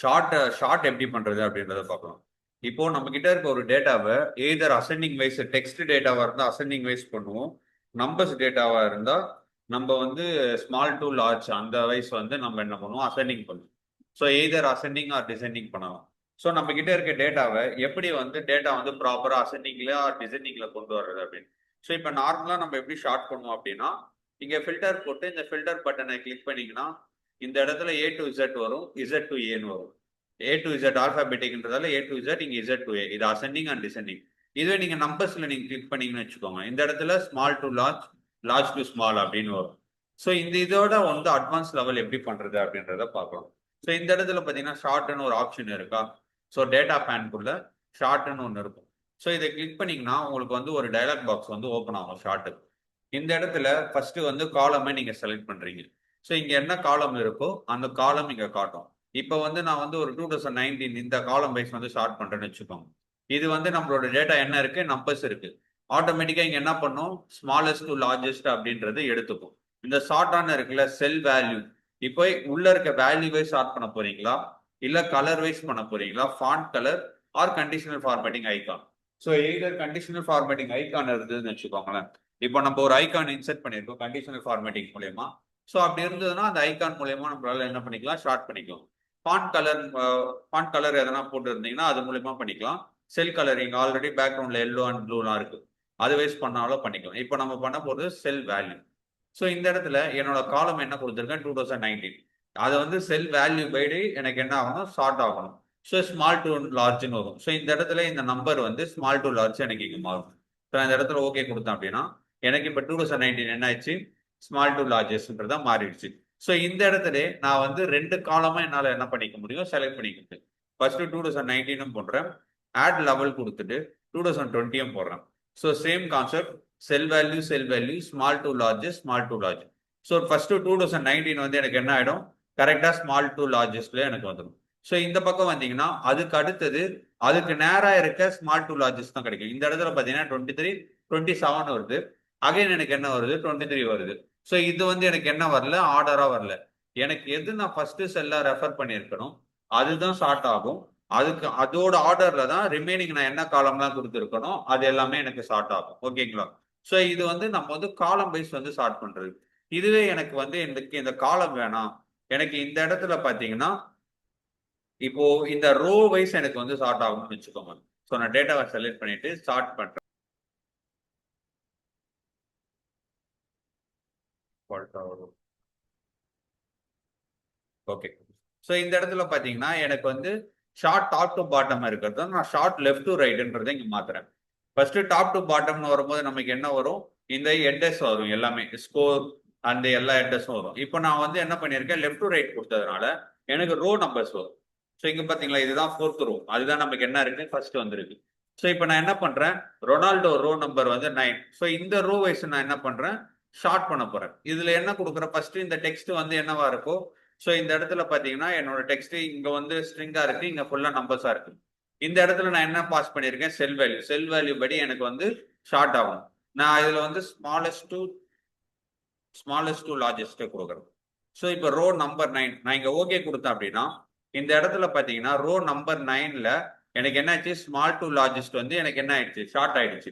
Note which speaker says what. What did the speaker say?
Speaker 1: Short எப்படி பண்றது அப்படின்றத பார்க்கலாம். இப்போ நம்ம கிட்ட இருக்க ஒரு டேட்டாவை எய்தர் அசெண்டிங் வைஸ் டெக்ஸ்ட் டேட்டாவா இருந்தா அசெண்டிங் வைஸ் பண்ணுவோம். நம்பர்ஸ் டேட்டாவா இருந்தா நம்ம வந்து ஸ்மால் டு லார்ஜ் அந்த வைஸ் வந்து நம்ம என்ன பண்ணுவோம், அசெண்டிங் பண்ணுவோம். So either ascending or descending பண்ணலாம். ஸோ நம்ம கிட்ட இருக்க டேட்டாவை எப்படி வந்து டேட்டா வந்து ப்ராப்பரா அசெண்டிங்ல ஆர் டிசெண்டிங்ல கொண்டு வர்றது அப்படின்னு. ஸோ இப்போ நார்மலா நம்ம எப்படி ஷார்ட் பண்ணுவோம் அப்படின்னா, இங்க ஃபில்டர் போட்டு இந்த ஃபில்டர் பட்டனை கிளிக் பண்ணீங்கன்னா இந்த இடத்துல ஏ டு இசட் வரும், இசட் டு ஏன்னு வரும். ஏ டு இசட் ஆல்பாபெட்டிக்ன்றதால ஏ டு இசட், இங்க இசட் டு ஏ. இது அசெண்டிங் அண்ட் டிசெண்டிங். இதுவே நீங்க நம்பர்ஸ்ல நீங்க கிளிக் பண்ணீங்கன்னு வச்சுக்கோங்க, இந்த இடத்துல small to large, large to small அப்படின்னு வரும். ஸோ இந்த இதோட வந்து அட்வான்ஸ் லெவல் எப்படி பண்றது அப்படின்றத பார்க்கலாம். ஸோ இந்த இடத்துல பார்த்தீங்கன்னா ஷார்ட்னு ஒரு ஆப்ஷன் இருக்கா. ஸோ டேட்டா பேனுக்குள்ள ஷார்ட்னு ஒன்று இருக்கும். ஸோ இதை கிளிக் பண்ணீங்கன்னா உங்களுக்கு வந்து ஒரு டயலாக் பாக்ஸ் வந்து ஓப்பன் ஆகும் ஷார்ட்டுக்கு. இந்த இடத்துல ஃபர்ஸ்ட் வந்து காலமை நீங்க செலக்ட் பண்றீங்க. ஸோ இங்க என்ன காலம் இருக்கோ அந்த காலம் இங்க காட்டும். இப்போ வந்து நான் வந்து ஒரு 2019 இந்த காலம் வைஸ் வந்து ஷார்ட் பண்றேன்னு வச்சுக்கோங்க. இது வந்து நம்மளோட டேட்டா என்ன இருக்கு, நம்பர்ஸ் இருக்கு. ஆட்டோமேட்டிக்கா இங்க என்ன பண்ணும், ஸ்மாலஸ்ட் டு லார்ஜஸ்ட் அப்படின்றது எடுத்துக்கும். இந்த ஷார்ட் ஆன் இருக்குல்ல, செல் வேல்யூ. இப்போ உள்ள இருக்க வேல்யூ வைஸ் ஷார்ட் பண்ண போறீங்களா, இல்ல கலர் வைஸ் பண்ண போறீங்களா, font colour or conditional formatting icon. So either conditional formatting icon இருந்ததுன்னு வச்சுக்கோங்களேன். இப்போ நம்ம ஒரு ஐகான் இன்செர்ட் பண்ணியிருக்கோம் கண்டிஷனல் ஃபார்மேட்டிங் மூலயமா. ஸோ அப்படி இருந்ததுன்னா அந்த ஐகான் மூலயமா நம்மளால என்ன பண்ணிக்கலாம், ஷார்ட் பண்ணிக்கலாம். ஃபாண்ட் கலர் எதனா போட்டு இருந்தீங்கன்னா அது மூலயமா பண்ணிக்கலாம். செல் கலரிங் ஆல்ரெடி பேக்ரவுண்ட்ல எல்லோ அண்ட் ப்ளூலாம் இருக்கு, அது வைஸ் பண்ணாலும் பண்ணிக்கலாம். இப்போ நம்ம பண்ண போறது செல் வேல்யூ. ஸோ இந்த இடத்துல என்னோட காலம் என்ன கொடுத்துருக்கேன், 2019. அதை வந்து செல் வேல்யூ பைடு எனக்கு என்ன ஆகணும், ஷார்ட் ஆகணும். ஸோ ஸ்மால் டு லார்ஜ்னு வரும். ஸோ இந்த இடத்துல இந்த நம்பர் வந்து ஸ்மால் டு லார்ஜ் எனக்கு இங்கே மாறும். ஸோ இந்த இடத்துல ஓகே கொடுத்தேன் அப்படின்னா எனக்கு இப்போ 2019 என்ன ஆயிடுச்சு, ஸ்மால் டு லார்ஜஸ்ன்றதா மாறிடுச்சு. ஸோ இந்த இடத்துல நான் வந்து ரெண்டு காலமா என்னால் என்ன பண்ணிக்க முடியும், செலக்ட் பண்ணிக்க முடியும். ஃபர்ஸ்ட் 2019 போடுறேன், ஆட் லெவல் கொடுத்துட்டு 2020 போடுறேன். So same concept, sell value small to large, small to large. So first 2019 வந்து எனக்கு என்ன ஆயிடும், கரெக்டா ஸ்மால் டு லார்ஜஸ்ட்ல எனக்கு வந்துடும். ஸோ இந்த பக்கம் வந்தீங்கன்னா அதுக்கு அடுத்தது அதுக்கு நேரா இருக்க ஸ்மால் டு லார்ஜஸ்ட் தான் கிடைக்கும். இந்த இடத்துல பார்த்தீங்கன்னா 23, 27 வருது. அகைன் எனக்கு என்ன வருது, 23 வருது. ஸோ இது வந்து எனக்கு என்ன வரல, ஆர்டரா வரல. எனக்கு எது நான் ஃபர்ஸ்ட் செல்லா ரெஃபர் பண்ணியிருக்கணும் அதுதான் ஷார்ட் ஆகும். அதுக்கு அதோட ஆர்டர்ல தான் ரிமைனிங் நான் என்ன காலம்லாம் கொடுத்துருக்கணும் அது எல்லாமே எனக்கு ஷார்ட் ஆகும். ஓகேங்களா. ஸோ இது வந்து நம்ம வந்து காலம் வைஸ் வந்து ஷார்ட் பண்றது. இதுவே எனக்கு வந்து இந்த காலம் வேணாம், எனக்கு இந்த இடத்துல பாத்தீங்கன்னா இப்போ இந்த ரோ வைஸ் எனக்கு வந்து ஷார்ட் ஆகும்னு வச்சுக்கோங்க. ஸோ நான் டேட்டாவை செலக்ட் பண்ணிட்டு ஷார்ட் பண்றேன். ஓகே. ஸோ இந்த இடத்துல பாத்தீங்கன்னா எனக்கு வந்து ஷார்ட் டாப் டு பாட்டம் இருக்கிறது நான் ஷார்ட் லெஃப்ட் டு ரைட்ன்றதை இங்க மாத்துறேன். ஃபர்ஸ்ட் டாப் டு பாட்டம்னு வரும்போது நமக்கு என்ன வரும், இந்த எட்எஸ் வரும், எல்லாமே ஸ்கோர் அந்த எல்லா எட்எஸும் வரும். இப்போ நான் வந்து என்ன பண்ணியிருக்கேன், லெஃப்ட் டு ரைட் கொடுத்ததுனால எனக்கு ரோ நம்பர்ஸ் வரும். ஸோ இங்க பாத்தீங்களா இதுதான் ஃபோர்த் ரோ, அதுதான் நமக்கு என்ன இருக்கு, ஃபர்ஸ்ட் வந்திருக்கு. ஸோ இப்போ நான் என்ன பண்றேன், ரொனால்டோ ரோ நம்பர் வந்து 9. ஸோ இந்த ரோ வைஸ் நான் என்ன பண்றேன், ஷார்ட் பண்ண போறேன். இதுல என்ன கொடுக்குறேன், ஃபர்ஸ்ட் இந்த டெக்ஸ்ட் வந்து என்னவா இருக்கோ. ஸோ இந்த இடத்துல பாத்தீங்கன்னா என்னோட டெக்ஸ்ட் இங்க வந்து ஸ்ட்ரிங்கா இருக்கு, இங்க ஃபுல்லா நம்பர்ஸா இருக்கு. இந்த இடத்துல நான் என்ன பாஸ் பண்ணியிருக்கேன், செல் வேல்யூ படி எனக்கு வந்து ஷார்ட் ஆகும். நான் இதுல வந்து ஸ்மாலஸ்ட் டு லார்ஜஸ்ட் கொடுக்குறேன். ஸோ இப்போ ரோ நம்பர் 9 நான் இங்க ஓகே கொடுத்தேன் அப்படின்னா இந்த இடத்துல பாத்தீங்கன்னா ரோ நம்பர் 9ல எனக்கு என்ன ஆயிடுச்சு, ஸ்மால் டு லார்ஜஸ்ட் வந்து எனக்கு என்ன ஆயிடுச்சு, ஷார்ட் ஆயிடுச்சு.